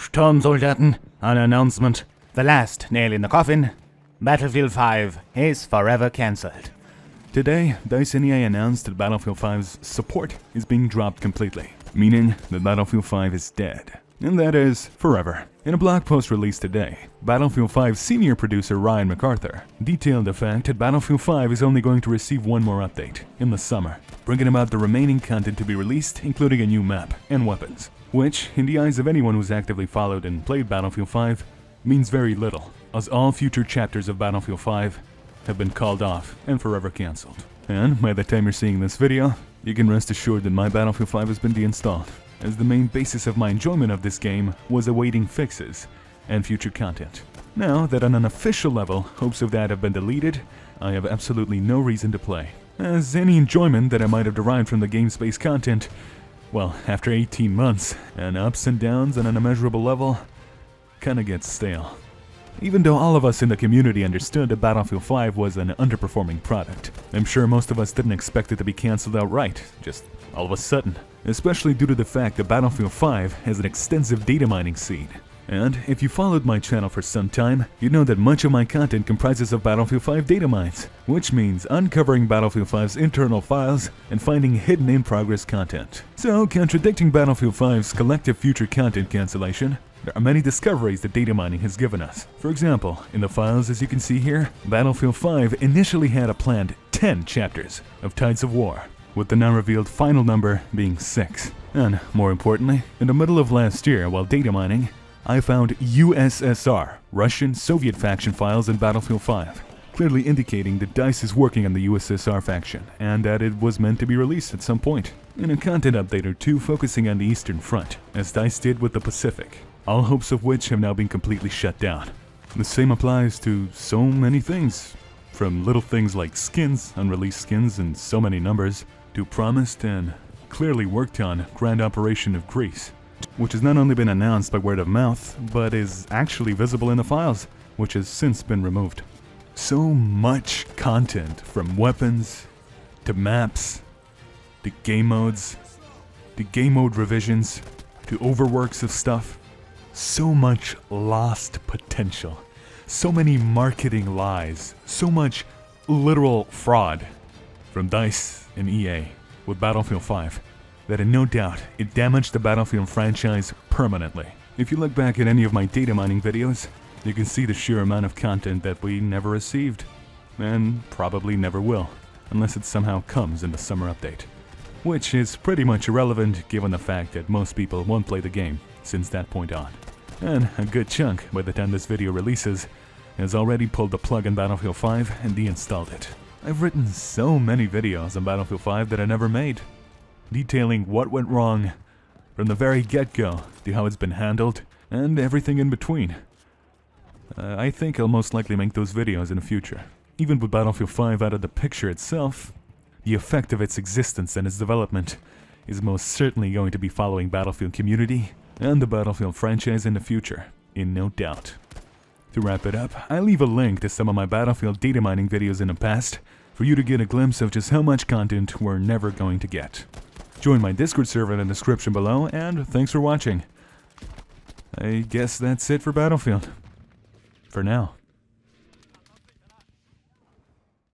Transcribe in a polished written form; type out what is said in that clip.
Sturmsoldaten, an announcement. The last nail in the coffin. Battlefield 5 is forever cancelled. Today, DICE and EA announced that Battlefield 5's support is being dropped completely, meaning that Battlefield 5 is dead. And that is forever. In a blog post released today, Battlefield 5 senior producer Ryan MacArthur detailed the fact that Battlefield 5 is only going to receive one more update in the summer, bringing about the remaining content to be released, including a new map and weapons, which, in the eyes of anyone who's actively followed and played Battlefield 5, means very little, as all future chapters of Battlefield 5 have been called off and forever cancelled. And by the time you're seeing this video, you can rest assured that my Battlefield 5 has been deinstalled, as the main basis of my enjoyment of this game was awaiting fixes and future content. Now that on an official level, hopes of that have been deleted, I have absolutely no reason to play, as any enjoyment that I might have derived from the game's base content, well, after 18 months, and ups and downs on an immeasurable level, kinda gets stale. Even though all of us in the community understood that Battlefield 5 was an underperforming product, I'm sure most of us didn't expect it to be cancelled outright, just all of a sudden. Especially due to the fact that Battlefield 5 has an extensive data mining scene. And if you followed my channel for some time, you know that much of my content comprises of Battlefield 5 data mines, which means uncovering Battlefield 5's internal files and finding hidden in-progress content. So, contradicting Battlefield 5's collective future content cancellation, there are many discoveries that data mining has given us. For example, in the files as you can see here, Battlefield 5 initially had a planned 10 chapters of Tides of War, with the now-revealed final number being 6. And, more importantly, in the middle of last year while data mining, I found USSR, Russian Soviet faction files in Battlefield 5, clearly indicating that DICE is working on the USSR faction, and that it was meant to be released at some point, in a content update or two focusing on the Eastern Front, as DICE did with the Pacific, all hopes of which have now been completely shut down. The same applies to so many things, from little things like skins, unreleased skins in so many numbers, to promised and clearly worked on Grand Operation of Greece, which has not only been announced by word of mouth, but is actually visible in the files, which has since been removed. So much content, from weapons, to maps, to game modes, to game mode revisions, to overworks of stuff. So much lost potential. So many marketing lies. So much literal fraud from DICE and EA with Battlefield 5 that in no doubt it damaged the Battlefield franchise permanently. If you look back at any of my data mining videos, you can see the sheer amount of content that we never received, and probably never will, unless it somehow comes in the summer update. Which is pretty much irrelevant given the fact that most people won't play the game since that point on. And a good chunk, by the time this video releases, has already pulled the plug on Battlefield 5 and deinstalled it. I've written so many videos on Battlefield 5 that I never made, detailing what went wrong from the very get-go to how it's been handled and everything in between. I think I'll most likely make those videos in the future. Even with Battlefield 5 out of the picture itself, the effect of its existence and its development is most certainly going to be following Battlefield community and the Battlefield franchise in the future, in no doubt. To wrap it up, I leave a link to some of my Battlefield data mining videos in the past for you to get a glimpse of just how much content we're never going to get. Join my Discord server in the description below, and thanks for watching. I guess that's it for Battlefield. For now.